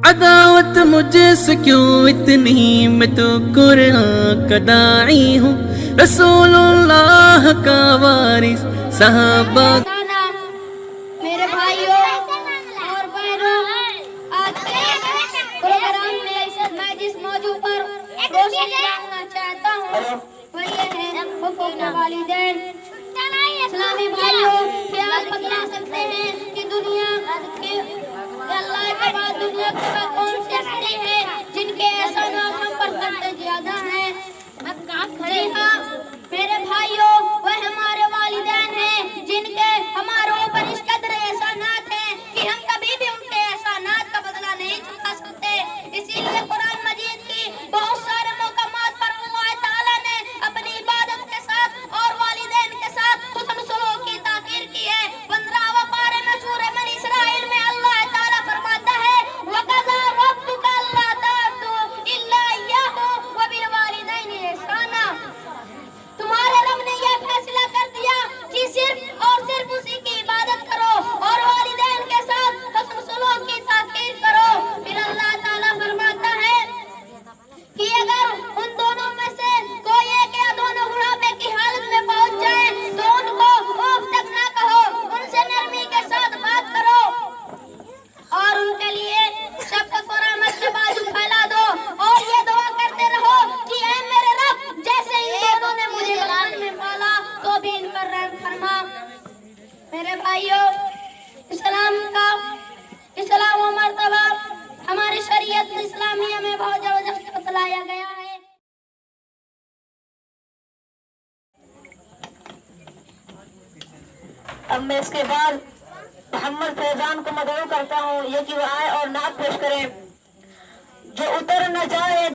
عداوت مجھ سے کیوں اتنی، میں تو قرآن کا داعی ہوں، رسول اللہ کا وارث، صحابہ میرے بھائیوں اور بہنوں، آج کے پروگرام میں میں جس موضوع پر روشنی ڈالنا چاہتا ہوں وہ یہ ہے حقوق والدین۔ اسلامی بھائیوں، کیا آپ بتلا سکتے ہیں کہ دنیا کے اللہ کے بعد دنیا کے بعد کون سی ہستی ہے جن کے احسانات ہم پر سب سے زیادہ ہیں؟ جی ہاں میرے بھائیوں، وہ ہمارے والدین ہیں جن کے ہمارے اوپر اس قدر احسانات ہیں کہ ہم کبھی بھی ان کے احسانات کا بدلہ نہیں چکا سکتے۔ اسی لیے قرآن مجید کی بہت سارے مقامات پر اللہ تعالیٰ نے اپنی عبادت کے ساتھ اور والدین کے ساتھ حسن سلوک کی تاکید کی ہے۔ 15واں پارے میں سورہ بنی اسرائیل میں اللہ تعالیٰ فرماتا ہے وَقَضَىٰ رَبُّكَ أَلَّا تَعْبُدُوا إِلَّا إِيَّاهُ وَبِالْوَالِدَيْنِ إِحْسَانًا۔ تمہارے رب نے یہ فیصلہ کر دیا کہ صرف اور صرف اسی کی عبادت کرو اور والدین کے ساتھ حسن سلوک کی تاکید کرو۔ پھر اللہ تعالیٰ فرماتا ہے کہ اگر ان دونوں میں سے کوئی ایک یا دونوں بڑھاپے کی حالت میں پہنچ جائیں تو ان کو اوف تک نہ کہو، ان سے نرمی کے ساتھ بات کرو اور ان کے لیے شفقت اور رحمت کے بازو پھیلا دو اور یہ دعا کرتے رہو کہ اے میرے رب، جیسے ان دونوں نے مجھے بچپن میں پالا تو بھی ان پر رحم فرما۔ میرے بھائیوں، اسلام و مرتبہ ہماری شریعت اسلامیہ میں بہت زبردست بتلایا گیا ہے۔ اب میں اس کے بعد محمد فیضان کو مدعو کرتا ہوں یہ کہ وہ آئے اور نعت پیش کریں۔ جو اتر نہ جائے